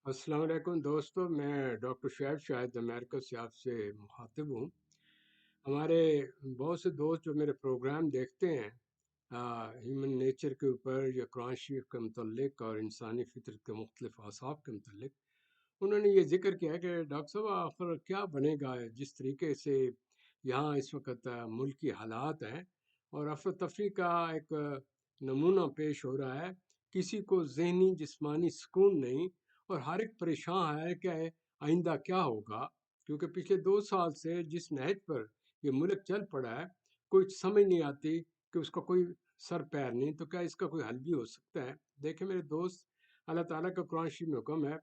السلام علیکم دوستو، میں ڈاکٹر شعیب شاہد امریکہ سے آپ سے مخاطب ہوں۔ ہمارے بہت سے دوست جو میرے پروگرام دیکھتے ہیں ہیومن نیچر کے اوپر یا قرآن شریف کے متعلق اور انسانی فطرت کے مختلف اعصاب کے متعلق، انہوں نے یہ ذکر کیا کہ ڈاکٹر صاحب آخر کیا بنے گا جس طریقے سے یہاں اس وقت ملکی حالات ہیں اور افراتفری کا ایک نمونہ پیش ہو رہا ہے۔ کسی کو ذہنی جسمانی سکون نہیں اور ہر ایک پریشان ہے کہ آئندہ کیا ہوگا، کیونکہ پچھلے 2 سال سے جس نہج پر یہ ملک چل پڑا ہے کوئی سمجھ نہیں آتی کہ اس کا کوئی سر پیر نہیں، تو کیا اس کا کوئی حل بھی ہو سکتا ہے؟ دیکھیں میرے دوست، اللہ تعالیٰ کا قرآن شریف میں حکم ہے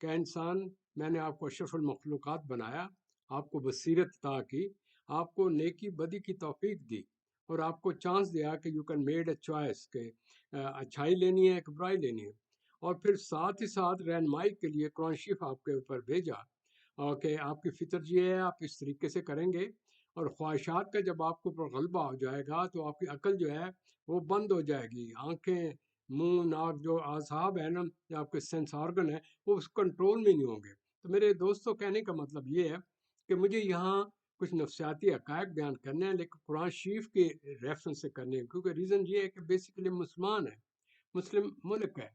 کہ انسان، میں نے آپ کو اشرف المخلوقات بنایا، آپ کو بصیرت عطا کی، آپ کو نیکی بدی کی توفیق دی اور آپ کو چانس دیا کہ you can made a choice کہ اچھائی لینی ہے کہ برائی لینی ہے، اور پھر ساتھ ہی ساتھ رہنمائی کے لیے قرآن شریف آپ کے اوپر بھیجا اور کہ آپ کی فطر یہ ہے، آپ اس طریقے سے کریں گے، اور خواہشات کا جب آپ کے اوپر غلبہ ہو جائے گا تو آپ کی عقل جو ہے وہ بند ہو جائے گی، آنکھیں، منہ، ناک، جو اعصاب ہے نا، جو آپ کے سینس آرگن ہے، وہ اس کنٹرول میں نہیں ہوں گے۔ تو میرے دوستوں، کہنے کا مطلب یہ ہے کہ مجھے یہاں کچھ نفسیاتی حقائق بیان کرنے ہیں، لیکن قرآن شریف کے ریفرنس سے کرنے ہیں، کیونکہ ریزن یہ ہے کہ بیسیکلی مسلمان ہے، مسلم ملک ہے،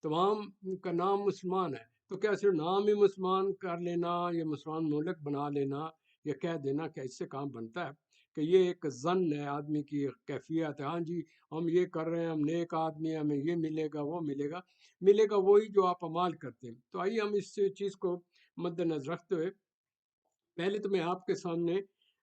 تمام کا نام مسلمان ہے، تو کیا صرف نام ہی مسلمان کر لینا یا مسلمان ملک بنا لینا یا کہہ دینا کہ اس سے کام بنتا ہے؟ کہ یہ ایک ظن ہے آدمی کی کیفیت ہے، ہاں جی ہم یہ کر رہے ہیں، ہم نیک آدمی ہیں، ہمیں یہ ملے گا، وہ ملے گا، ملے گا وہی جو آپ اعمال کرتے ہیں۔ تو آئیے ہم اس چیز کو مد نظر رکھتے ہوئے، پہلے تو میں آپ کے سامنے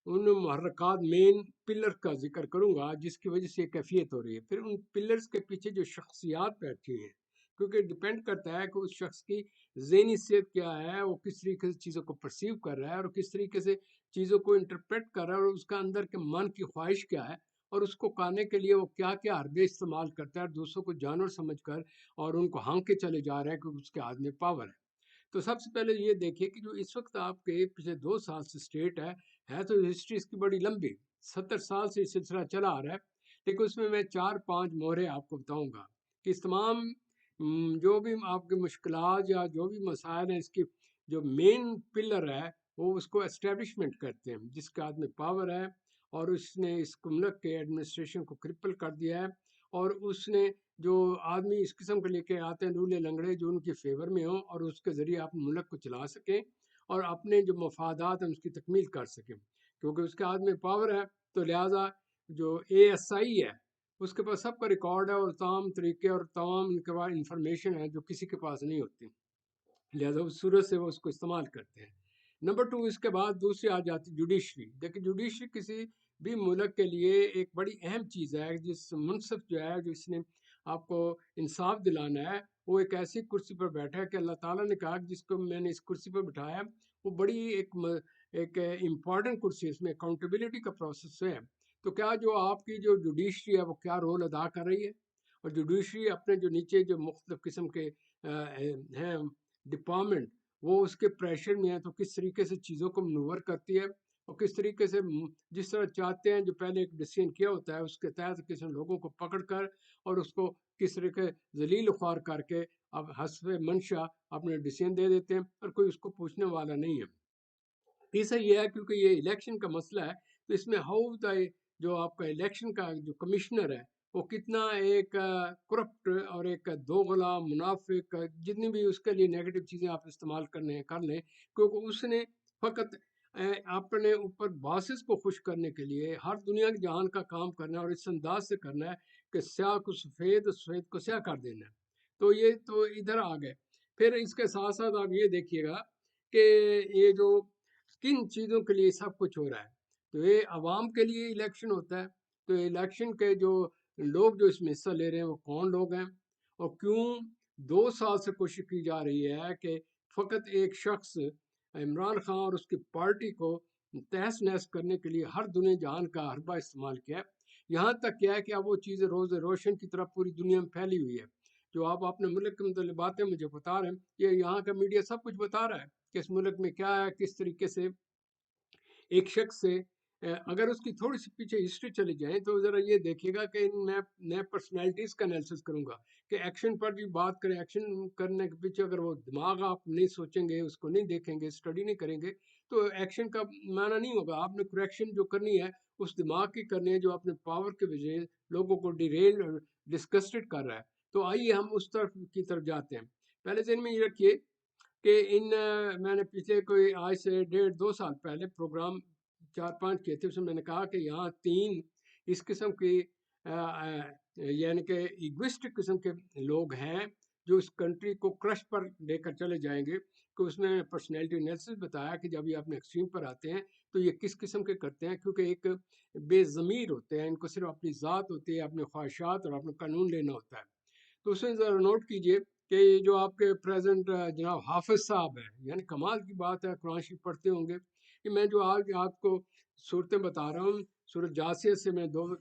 ان محرکات، مین پلر کا ذکر کروں گا جس کی وجہ سے یہ کیفیت ہو رہی ہے، پھر ان پلرز کے پیچھے جو شخصیات بیٹھی ہیں، کیونکہ ڈپینڈ کرتا ہے کہ اس شخص کی ذہنی صحت کیا ہے، وہ کس طریقے سے چیزوں کو پرسیو کر رہا ہے اور کس طریقے سے چیزوں کو انٹرپریٹ کر رہا ہے، اور اس کا اندر کے من کی خواہش کیا ہے، اور اس کو پانے کے لیے وہ کیا کیا حربے استعمال کرتا ہے، دوسروں کو جانور سمجھ کر اور ان کو ہانک کے چلے جا رہے ہیں کہ اس کے ہاتھ میں پاور ہے۔ تو سب سے پہلے یہ دیکھیے کہ جو اس وقت آپ کے پچھلے 2 سال سے اسٹیٹ ہے تو ہسٹری اس کی بڑی لمبی، 70 سال سے یہ سلسلہ چلا آ رہا ہے، لیکن اس میں 4-5 مورے آپ کو بتاؤں گا کہ اس تمام جو بھی آپ کی مشکلات یا جو بھی مسائل ہیں، اس کی جو مین پلر ہے وہ اس کو اسٹیبلشمنٹ کرتے ہیں، جس کے ہاتھ میں پاور ہے اور اس نے اس ملک کے ایڈمنسٹریشن کو کرپل کر دیا ہے، اور اس نے جو آدمی اس قسم کے لے کے آتے ہیں لولے لنگڑے جو ان کے فیور میں ہوں اور اس کے ذریعے آپ ملک کو چلا سکیں اور اپنے جو مفادات ہیں اس کی تکمیل کر سکیں، کیونکہ اس کے ہاتھ میں پاور ہے، تو لہٰذا جو اے ایس آئی ہے اس کے پاس سب کا ریکارڈ ہے اور تمام طریقے اور تمام ان کے پاس انفارمیشن ہے جو کسی کے پاس نہیں ہوتی، لہٰذا اس صورت سے وہ اس کو استعمال کرتے ہیں۔ نمبر 2، اس کے بعد دوسری آ جاتی جوڈیشری۔ دیکھیں جوڈیشری کسی بھی ملک کے لیے ایک بڑی اہم چیز ہے، جس منصف جو ہے، جو اس نے آپ کو انصاف دلانا ہے، وہ ایک ایسی کرسی پر بیٹھا ہے کہ اللہ تعالیٰ نے کہا کہ جس کو میں نے اس کرسی پر بٹھایا وہ بڑی ایک امپورٹنٹ کرسی ہے، اس میں اکاؤنٹیبلٹی کا پروسیس ہے۔ تو کیا جو آپ کی جو جوڈیشری ہے وہ کیا رول ادا کر رہی ہے؟ اور جوڈیشری اپنے جو نیچے جو مختلف قسم کے ہیں ڈپارٹمنٹ، وہ اس کے پریشر میں ہے، تو کس طریقے سے چیزوں کو منور کرتی ہے اور کس طریقے سے جس طرح چاہتے ہیں، جو پہلے ایک ڈیسیژن کیا ہوتا ہے اس کے تحت کسی لوگوں کو پکڑ کر اور اس کو کس طریقے ذلیل خوار کر کے اب حسب منشا اپنے ڈیسیژن دے دیتے ہیں اور کوئی اس کو پوچھنے والا نہیں ہے۔ تیسرا یہ ہے کیونکہ یہ الیکشن کا مسئلہ ہے، تو اس میں ہاؤ دا جو آپ کا الیکشن کا جو کمشنر ہے وہ کتنا ایک کرپٹ اور ایک دوغلا منافق، جتنی بھی اس کے لیے نیگیٹو چیزیں آپ استعمال کرنے ہیں کر لیں، کیونکہ اس نے فقط اپنے اوپر باسز کو خوش کرنے کے لیے ہر دنیا کی جہان کا کام کرنا ہے اور اس انداز سے کرنا ہے کہ سیاہ کو سفید، سفید کو سیاہ کر دینا ہے۔ تو یہ تو ادھر آ گئے۔ پھر اس کے ساتھ ساتھ آپ یہ دیکھیے گا کہ یہ جو کن چیزوں کے لیے سب کچھ ہو رہا ہے، تو یہ عوام کے لیے الیکشن ہوتا ہے، تو الیکشن کے جو لوگ جو اس میں حصہ لے رہے ہیں وہ کون لوگ ہیں، اور کیوں 2 سال سے کوشش کی جا رہی ہے کہ فقط ایک شخص عمران خان اور اس کی پارٹی کو تہس نہس کرنے کے لیے ہر دنیا جہان کا حربہ استعمال کیا ہے، یہاں تک کیا ہے کہ اب وہ چیزیں روز روشن کی طرف پوری دنیا میں پھیلی ہوئی ہے۔ جو آپ اپنے ملک کے متعلق باتیں مجھے بتا رہے ہیں، یہ یہاں کا میڈیا سب کچھ بتا رہا ہے کہ اس ملک میں کیا ہے، کس طریقے سے ایک شخص سے اگر اس کی تھوڑی سی پیچھے ہسٹری چلی جائیں تو ذرا یہ دیکھیے گا کہ میں پرسنالٹیز کا انالیسس کروں گا کہ ایکشن پر بھی بات کریں. ایکشن کرنے کے پیچھے اگر وہ دماغ آپ نہیں سوچیں گے, اس کو نہیں دیکھیں گے, اسٹڈی نہیں کریں گے, تو ایکشن کا معنی نہیں ہوگا. آپ نے کریکشن جو کرنی ہے اس دماغ کی کرنی ہے جو اپنے پاور کے وجہ لوگوں کو ڈیریل اور ڈسکسٹڈ کر رہا ہے. تو آئیے ہم اس طرف کی طرف جاتے ہیں. پہلے ذہن میں یہ رکھیے کہ میں نے پچھلے کوئی آج سے 1.5-2 سال پہلے پروگرام 4-5 کیے تھے. اس میں میں نے کہا کہ یہاں 3 اس قسم کی یعنی کہ ایگوسٹک قسم کے لوگ ہیں جو اس کنٹری کو کرش پر لے کر چلے جائیں گے. کہ اس میں پرسنالٹی انالیسس بتایا کہ جب یہ اپنے ایکسٹریم پر آتے ہیں تو یہ کس قسم کے کرتے ہیں, کیونکہ ایک بے ضمیر ہوتے ہیں, ان کو صرف اپنی ذات ہوتی ہے, اپنے خواہشات اور اپنا قانون لینا ہوتا ہے. تو اس میں ذرا نوٹ کیجئے کہ یہ جو آپ کے پریزنٹ جناب حافظ صاحب ہیں, یعنی کمال کی بات ہے, قرآن شریف پڑھتے ہوں گے. کہ میں جو آج آپ کو صورتیں بتا رہا ہوں, سورۃ جاثیہ سے میں 2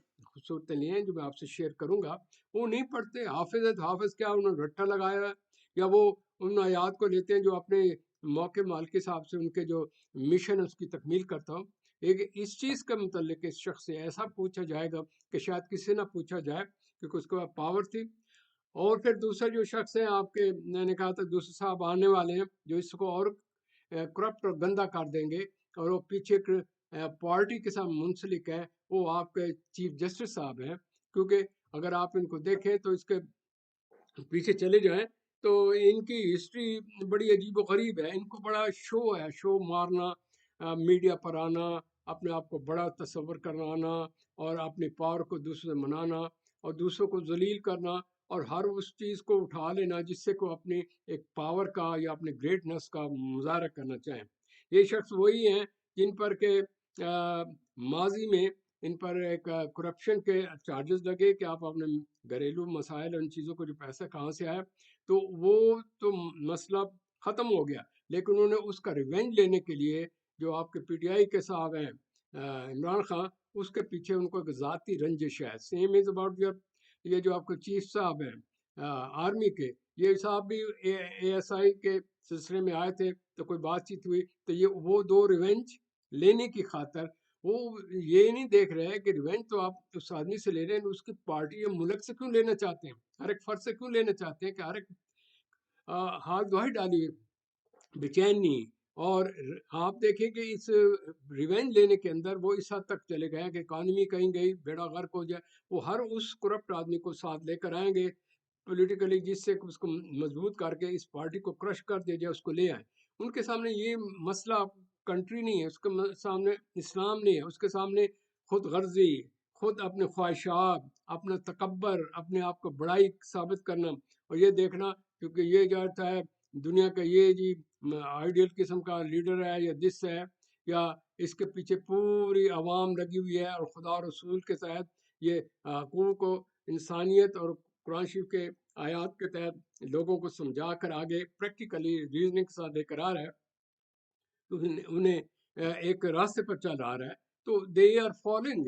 صورتیں لی ہیں جو میں آپ سے شیئر کروں گا. وہ نہیں پڑھتے. حافظ ہے تو حافظ کیا انہوں نے رٹا لگایا ہے, یا وہ ان آیات کو لیتے ہیں جو اپنے موقع مال کے حساب سے ان کے جو مشن ہے اس کی تکمیل کرتا ہوں. ایک اس چیز کے متعلق اس شخص سے ایسا پوچھا جائے گا کہ شاید کسی نہ پوچھا جائے, کیونکہ اس کے پاس پاور تھی. اور پھر دوسرا جو شخص ہے آپ کے, میں نے کہا تھا دوسرے صاحب آنے والے ہیں جو اس کو اور کرپٹ اور گندا کر دیں گے, اور وہ پیچھے پارٹی کے ساتھ منسلک ہے, وہ آپ کے چیف جسٹس صاحب ہیں. کیونکہ اگر آپ ان کو دیکھیں تو اس کے پیچھے چلے جائیں تو ان کی ہسٹری بڑی عجیب و غریب ہے. ان کو بڑا شو ہے, شو مارنا, میڈیا پر آنا, اپنے آپ کو بڑا تصور کرنا, اور اپنی پاور کو دوسروں سے منانا اور دوسروں کو ذلیل کرنا, اور ہر اس چیز کو اٹھا لینا جس سے کو اپنی ایک پاور کا یا اپنے گریٹنس کا مظاہرہ کرنا چاہیں. یہ شخص وہی ہیں جن پر کہ ماضی میں ان پر ایک کرپشن کے چارجز لگے کہ آپ اپنے گھریلو مسائل اور ان چیزوں کو جو پیسہ کہاں سے آیا, تو وہ تو مسئلہ ختم ہو گیا. لیکن انہوں نے اس کا ریونج لینے کے لیے جو آپ کے پی ٹی آئی کے صاحب ہیں عمران خان, اس کے پیچھے ان کو ایک ذاتی رنجش ہے. سیم از اباؤٹ یہ جو آپ کے چیف صاحب ہیں آرمی کے, یہ صاحب بھی اے ایس آئی کے سلسلے میں آئے تھے, تو کوئی بات چیت ہوئی تو یہ وہ 2 ریونج لینے کی خاطر وہ یہ نہیں دیکھ رہے ہیں کہ ریونج تو آپ اس آدمی سے لے رہے ہیں, اس کی پارٹی یا ملک سے کیوں لینا چاہتے ہیں, ہر ایک فرد سے کیوں لینا چاہتے ہیں, کہ ہر ایک ہاتھ دہائی ڈالی بے چینی. اور آپ دیکھیں کہ اس ریونج لینے کے اندر وہ اس حد تک چلے گئے کہ اکانومی کہیں گئی بیڑا غرق ہو جائے, وہ ہر اس کرپٹ آدمی کو ساتھ لے کر آئیں گے پولیٹیکلی, جس سے اس کو مضبوط کر کے اس پارٹی کو کرش کر دے جائے, اس کو لے آئیں. ان کے سامنے یہ مسئلہ کنٹری نہیں ہے, اس کے سامنے اسلام نہیں ہے, اس کے سامنے خود غرضی, خود اپنے خواہشات, اپنا تکبر, اپنے آپ کو بڑائی ثابت کرنا, اور یہ دیکھنا کیونکہ یہ جاتا ہے دنیا کا یہ جی آئیڈیل قسم کا لیڈر ہے یا دس ہے, یا اس کے پیچھے پوری عوام لگی ہوئی ہے, اور خدا رسول کے تحت یہ حقوق و انسانیت اور قرآن شریف کے آیات کے تحت لوگوں کو سمجھا کر آگے پریکٹیکلی ریزننگ کے ساتھ لے کر آ رہا ہے, تو انہیں ایک راستے پر چل آ رہا ہے. تو دے آر فالوئنگ.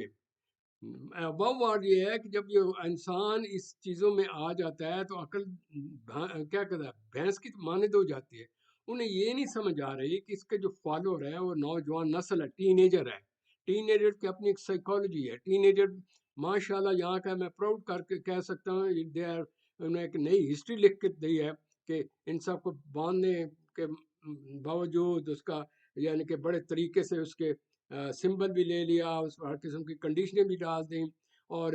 بات یہ ہے کہ جب یہ انسان اس چیزوں میں آ جاتا ہے تو عقل کیا کہتا ہے, بھینس کی مانند ہو جاتی ہے. انہیں یہ نہیں سمجھ آ رہی کہ اس کے جو فالوور ہے وہ نوجوان نسل ہے, ٹین ایجر ہے. ٹین ایجر کی اپنی ایک سائیکالوجی ہے. ٹین ایجر ماشاء اللہ یہاں کا میں پراؤڈ کر کے کہہ سکتا ہوں, انہوں نے ایک نئی ہسٹری لکھ کے دی ہے کہ ان سب کو باندھنے کے باوجود اس کا یعنی کہ بڑے طریقے سے اس کے سمبل بھی لے لیا, اس ہر قسم کی کنڈیشنیں بھی ڈال دیں, اور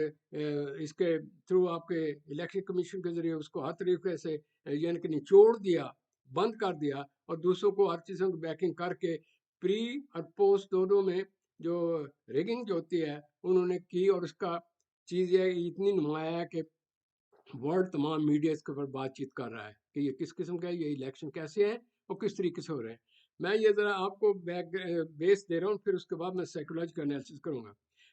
اس کے تھرو آپ کے الیکشن کمیشن کے ذریعے اس کو ہر طریقے سے یعنی کہ نچوڑ دیا, بند کر دیا, اور دوسروں کو ہر چیزوں کی بیکنگ کر کے پری اور پوسٹ دونوں میں جو ریگنگ جو ہوتی ہے انہوں نے کی. اور اس کا چیز یہ اتنی نمایاں ہے کہ ورلڈ تمام میڈیا اس کے اوپر بات چیت کر رہا ہے کہ یہ کس قسم کا ہے, یہ الیکشن کیسے ہیں اور کس طریقے سے ہو رہے ہیں. میں یہ ذرا آپ کو بیس دے رہا ہوں, پھر اس کے بعد میں سائیکولوجیکل انالیسس کروں گا.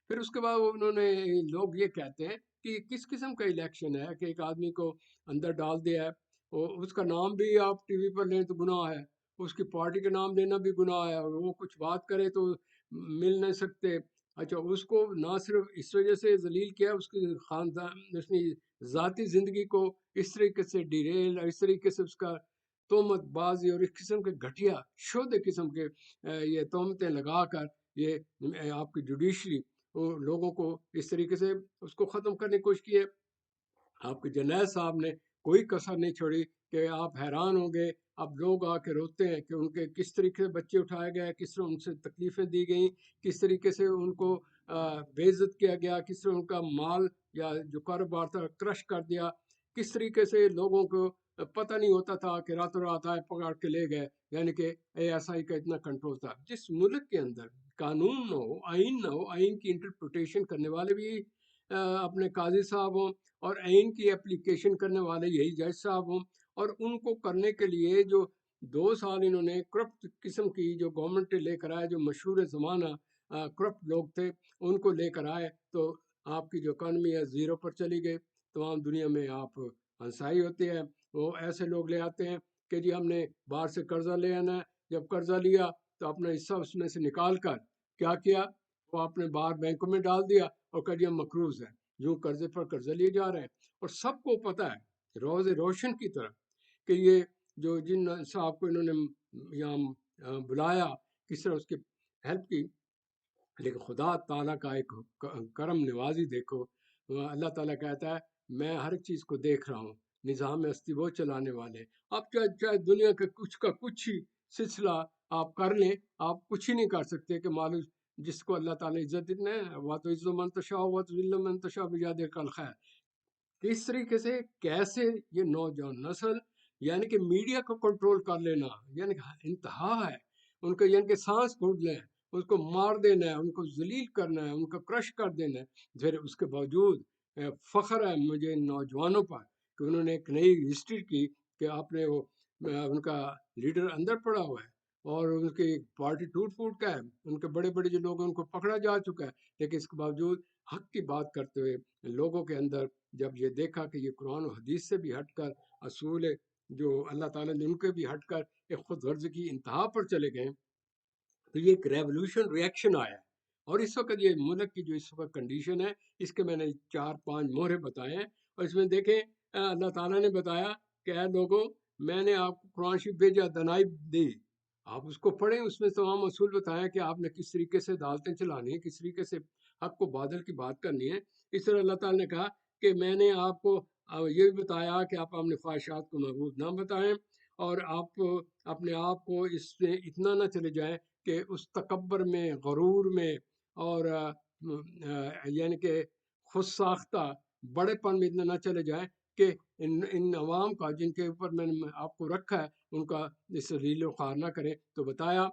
پھر اس کے بعد انہوں نے لوگ یہ کہتے ہیں کہ کس قسم کا الیکشن ہے کہ ایک آدمی کو اندر ڈال دیا ہے, اور اس کا نام بھی آپ ٹی وی پر لیں تو گناہ ہے, اس کی پارٹی کا نام لینا بھی گناہ ہے, اور وہ کچھ بات کرے تو مل نہیں سکتے. اچھا, اس کو نہ صرف اس وجہ سے ذلیل کیا, اس کی خاندان اس نے ذاتی زندگی کو اس طریقے سے ڈیریل, اور اس طریقے سے اس کا تہمت بازی اور اس قسم کے گھٹیا شودہ قسم کے یہ تہمتیں لگا کر یہ آپ کی جوڈیشری لوگوں کو اس طریقے سے اس کو ختم کرنے کی کوشش کی ہے. آپ کے جرنیل صاحب نے کوئی کسر نہیں چھوڑی کہ آپ حیران ہوں گے. اب لوگ آ کے روتے ہیں کہ ان کے کس طریقے سے بچے اٹھائے گئے, کس طرح ان سے تکلیفیں دی گئیں, کس طریقے سے ان کو بے عزت کیا گیا, کس طرح ان کا مال یا جو کاروبار تھا کرش کر دیا, کس طریقے سے لوگوں کو پتہ نہیں ہوتا تھا کہ راتوں رات آئے پکڑ کے لے گئے. یعنی کہ ASI کا اتنا کنٹرول تھا. جس ملک کے اندر قانون نہ ہو, آئین نہ ہو, آئین کی انٹرپریٹیشن کرنے والے بھی اپنے قاضی صاحب ہوں, اور آئین کی اپلیکیشن کرنے والے یہی جج صاحب ہوں, اور ان کو کرنے کے لیے جو 2 سال انہوں نے کرپٹ قسم کی جو گورنمنٹ لے کر آئے, جو مشہور زمانہ کرپٹ لوگ تھے ان کو لے کر آئے, تو آپ کی جو اکانومی ہے زیرو پر چلی گئی. تمام دنیا میں آپ ہنسائی ہوتی ہے. وہ ایسے لوگ لے آتے ہیں کہ جی ہم نے باہر سے قرضہ لے آنا ہے. جب قرضہ لیا تو اپنا حصہ اس میں سے نکال کر کیا وہ اپنے باہر بینکوں میں ڈال دیا اور کہا جی ہم مقروض ہیں. یوں قرضے پر قرضہ لیے جا رہے ہیں, اور سب کو پتہ ہے روز روشن کی طرح کہ یہ جو جن صاحب کو انہوں نے یہاں بلایا کس طرح اس کی ہیلپ کی. لیکن خدا تعالیٰ کا ایک کرم نوازی دیکھو. اللہ تعالیٰ کہتا ہے میں ہر چیز کو دیکھ رہا ہوں, نظام ہستی وہ چلانے والے. آپ چاہے دنیا کے کچھ کا کچھ ہی سلسلہ آپ کر لیں, آپ کچھ ہی نہیں کر سکتے کہ معلوم جس کو اللہ تعالیٰ عزت دیتے ہیں, وہ تو عزت منتشا وہ تو ذل منتشا بجاد کل خیر. کس طریقے سے کیسے یہ نوجوان نسل یعنی کہ میڈیا کو کنٹرول کر لینا یعنی کہ انتہا ہے. ان کو یعنی کہ سانس گھونٹ لیں, اس کو مار دینا ہے, ان کو ذلیل کرنا ہے, ان کو کرش کر دینا ہے. پھر اس کے باوجود فخر ہے مجھے ان نوجوانوں پر کہ انہوں نے ایک نئی ہسٹری کی کہ آپ نے وہ ان کا لیڈر اندر پڑا ہوا ہے اور ان کی پارٹی ٹوٹ پھوٹ کا ہے, ان کے بڑے بڑے جو لوگ ہیں ان کو پکڑا جا چکا ہے. لیکن اس کے باوجود حق کی بات کرتے ہوئے لوگوں کے اندر جب یہ دیکھا کہ یہ قرآن و حدیث سے بھی ہٹ کر اصول جو اللہ تعالیٰ نے ان کے بھی ہٹ کر ایک خود غرض کی انتہا پر چلے گئے, تو یہ ایک ریولوشن ریئیکشن آیا. اور اس وقت یہ ملک کی جو اس وقت کنڈیشن ہے, اس کے میں نے 4-5 مہرے بتائے ہیں, اور اس میں دیکھیں اللہ تعالیٰ نے بتایا کہ اے لوگوں میں نے آپ کو قرآن شریف بھیجا, دنائی دی, آپ اس کو پڑھیں, اس میں تمام اصول بتایا کہ آپ نے کس طریقے سے عدالتیں چلانی ہیں, کس طریقے سے حق کو بادل کی بات کرنی ہے. اس طرح اللہ تعالیٰ نے کہا کہ میں نے آپ کو یہ بھی بتایا کہ آپ اپنے خواہشات کو محبوب نہ بتائیں, اور آپ اپنے آپ کو اس سے اتنا نہ چلے جائیں کہ اس تکبر میں, غرور میں, اور یعنی کہ خود ساختہ بڑے پن میں اتنا نہ چلے جائیں کہ ان عوام کا جن کے اوپر میں نے آپ کو رکھا ہے ان کا اس ریل و خوار نہ کریں. تو بتایا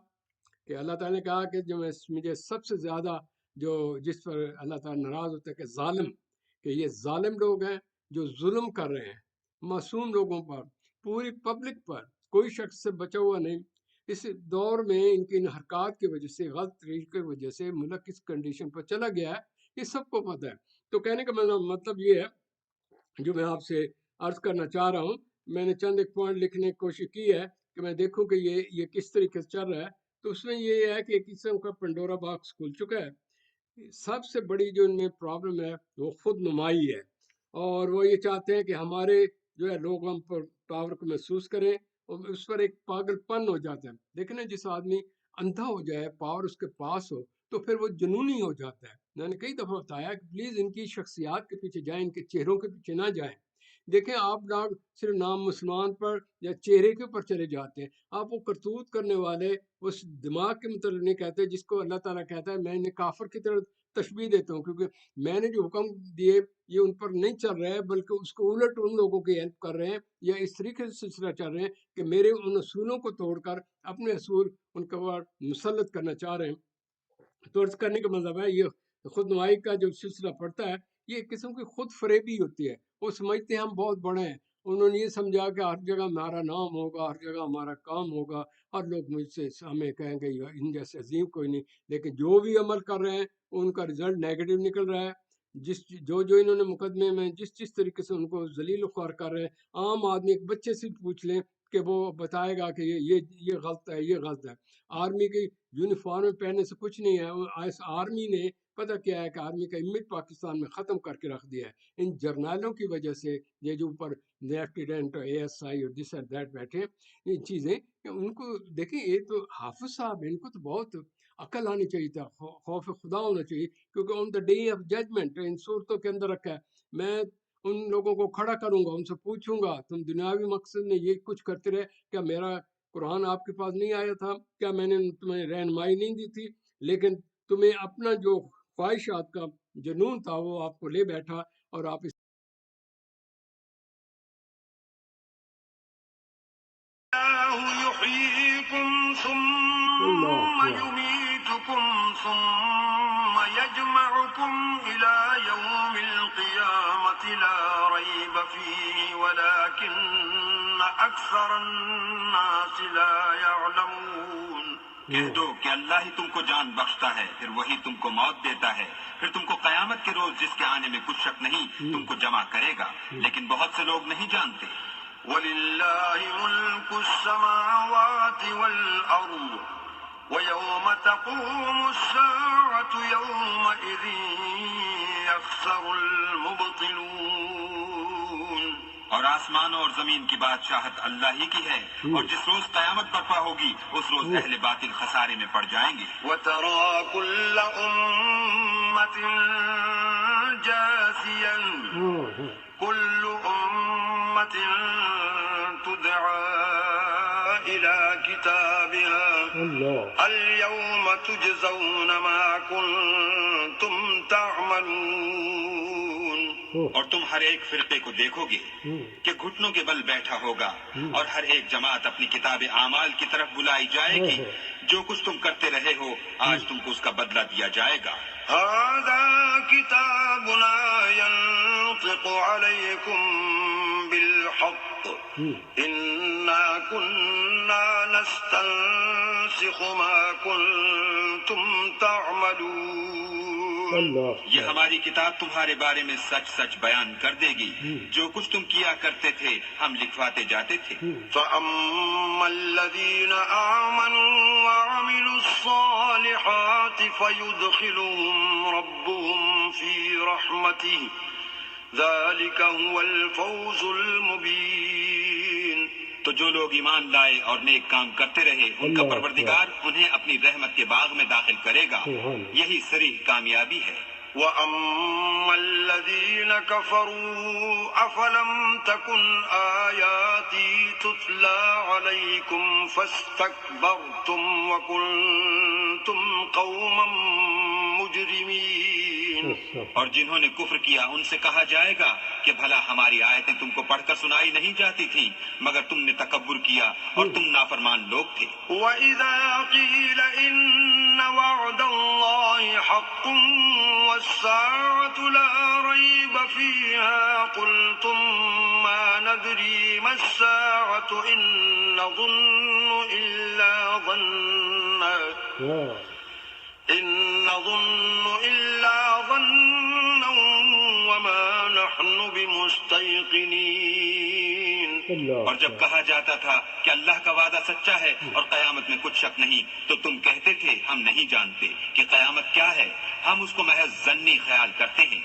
کہ اللہ تعالیٰ نے کہا کہ جو مجھے سب سے زیادہ جو جس پر اللہ تعالیٰ ناراض ہوتا ہے کہ ظالم, کہ یہ ظالم لوگ ہیں جو ظلم کر رہے ہیں معصوم لوگوں پر, پوری پبلک پر, کوئی شخص سے بچا ہوا نہیں. اس دور میں ان کی ان حرکات کی وجہ سے, غلط طریقے کی وجہ سے ملک کس کنڈیشن پر چلا گیا ہے یہ سب کو پتہ ہے. تو کہنے کا مطلب یہ ہے جو میں آپ سے عرض کرنا چاہ رہا ہوں, میں نے چند ایک پوائنٹ لکھنے کی کوشش کی ہے کہ میں دیکھوں کہ یہ کس طریقے سے چل رہا ہے. تو اس میں یہ ہے کہ ایک قسم کا پنڈورا باکس کھل چکا ہے. سب سے بڑی جو ان میں پرابلم ہے وہ خود نمائی ہے, اور وہ یہ چاہتے ہیں کہ ہمارے جو ہے لوگ ہم پر پاور کو محسوس کریں, اور اس پر ایک پاگل پن ہو جاتا ہے. دیکھیں جس آدمی اندھا ہو جائے, پاور اس کے پاس ہو, تو پھر وہ جنونی ہو جاتا ہے. میں نے کئی دفعہ بتایا کہ پلیز ان کی شخصیات کے پیچھے جائیں, ان کے چہروں کے پیچھے نہ جائیں. دیکھیں آپ لوگ صرف نام مسلمان پر یا چہرے کے اوپر چلے جاتے ہیں. آپ وہ کرتوت کرنے والے اس دماغ کے متعلق نہیں کہتے جس کو اللہ تعالیٰ کہتا ہے میں انہیں کافر کی طرح تشبیہ دیتا ہوں, کیونکہ میں نے جو حکم دیے یہ ان پر نہیں چل رہا ہے, بلکہ اس کو الٹ ان لوگوں کی ہیلپ کر رہے ہیں, یا اس طریقے سے سلسلہ چل رہے ہیں کہ میرے ان اصولوں کو توڑ کر اپنے اصول ان کے اوپر مسلط کرنا چاہ رہے ہیں. تو عرض کرنے کا مطلب ہے یہ خود نمائی کا جو سلسلہ پڑتا ہے یہ ایک قسم کی خود فریبی ہوتی ہے. وہ سمجھتے ہیں ہم بہت بڑے ہیں, انہوں نے یہ سمجھا کہ ہر جگہ ہمارا نام ہوگا, ہر جگہ ہمارا کام ہوگا, ہر لوگ مجھ سے ہمیں کہیں گے ان جیسے عظیم کوئی نہیں. لیکن جو بھی عمل کر رہے ہیں ان کا رزلٹ نیگیٹو نکل رہا ہے. جو انہوں نے مقدمے میں جس طریقے سے ان کو ذلیل و خوار کر رہے ہیں, عام آدمی ایک بچے سے پوچھ لیں کہ وہ بتائے گا کہ یہ غلط ہے, یہ غلط ہے. آرمی کی یونیفارم پہننے سے کچھ نہیں ہے. اس آرمی نے پتہ کیا ہے کہ آرمی کا امیج پاکستان میں ختم کر کے رکھ دیا ہے. ان جرنیلوں کی وجہ سے یہ جو اوپر لیفٹیننٹ ASI اور دس اینڈ دیٹ بیٹھے, یہ چیزیں ان کو دیکھیں, یہ تو حافظ صاحب ان کو تو بہت عقل آنی چاہیے تھا، خوف خدا ہونا چاہیے، کیونکہ آن دا ڈے آف ججمنٹ ان صورتوں کے اندر رکھا ہے، میں ان لوگوں کو کھڑا کروں گا، ان سے پوچھوں گا تم دنیاوی مقصد میں یہ کچھ کرتے رہے، کیا میرا قرآن آپ کے پاس نہیں آیا تھا؟ کیا میں نے تمہیں رہنمائی نہیں دی تھی؟ لیکن تمہیں اپنا جو خواہشات کا جنون تھا وہ آپ کو لے بیٹھا، اور آپ اس يحييكم اللہ ثم يميتكم ثم يجمعكم إلى يوم القيامة لا ريب فيه ولكن أكثر الناس لا يعلمون. کہہ دو کہ اللہ ہی تم کو جان بخشتا ہے، پھر وہی تم کو موت دیتا ہے، پھر تم کو قیامت کے روز جس کے آنے میں کچھ شک نہیں تم کو جمع کرے گا، لیکن بہت سے لوگ نہیں جانتے. وَلِلَّهِ مُلْكُ السَّمَاوَاتِ وَالْأَرْضِ وَيَوْمَ تَقُومُ السَّاعَةُ يَوْمَئِذٍ يَخْسَرُ الْمُبْطِلُونَ. اور آسمانوں اور زمین کی بادشاہت اللہ ہی کی ہے، اور جس روز قیامت برپا ہوگی اس روز اہل باطل خسارے میں پڑ جائیں گے. وَتَرَى كُلَّ أُمَّةٍ جَاثِيًا كُلُّ أُمَّةٍ تُدْعَى إِلَى كِتَابِهَا الْيَوْمَ تُجْزَوْنَ مَا كُنتُمْ تَعْمَلُونَ. اور تم ہر ایک فرقے کو دیکھو گے کہ گھٹنوں کے بل بیٹھا ہوگا، اور ہر ایک جماعت اپنی کتاب اعمال کی طرف بلائی جائے گی. جو کچھ تم کرتے رہے ہو آج تم کو اس کا بدلہ دیا جائے گا. هذا كتابنا ينطق عليكم بالحق إنا كنا نستنسخ ما كنتم تعملون. یہ ہماری کتاب تمہارے بارے میں سچ سچ بیان کر دے گی، جو کچھ تم کیا کرتے تھے ہم لکھواتے جاتے تھے. فأما الذين آمنوا وعملوا الصالحات فيدخلهم ربهم في رحمته ذلك هو الفوز المبين. تو جو لوگ ایمان لائے اور نیک کام کرتے رہے ان کا پروردگار انہیں اپنی رحمت کے باغ میں داخل کرے گا، یہی صریح کامیابی ہے. وَأَمَّا الَّذِينَ كَفَرُوا أَفَلَمْ تَكُنْ آيَاتِي تُتْلَى عَلَيْكُمْ فَاسْتَكْبَرْتُمْ وَكُنْتُمْ قَوْمًا مُجْرِمِينَ. اور جنہوں نے کفر کیا ان سے کہا جائے گا کہ بھلا ہماری آیتیں تم کو پڑھ کر سنائی نہیں جاتی تھیں، مگر تم نے تکبر کیا اور تم نافرمان لوگ تھے. وَإِذَا قِيلَ إِنَّ وَعْدَ اللَّهِ حَقٌّ وَالسَّاعَةُ لَا رَيْبَ فِيهَا قُلْتُمْ مَا نَدْرِي مَا السَّاعَةُ إِن نَّظُنُّ إِلَّا ظَنًّا وَمَا نَحْنُ بِمُسْتَيْقِنِينَ. اور جب کہا جاتا تھا کہ اللہ کا وعدہ سچا ہے اور قیامت میں کچھ شک نہیں تو تم کہتے تھے ہم نہیں جانتے کہ قیامت کیا ہے، ہم اس کو محض ظنی خیال کرتے ہیں.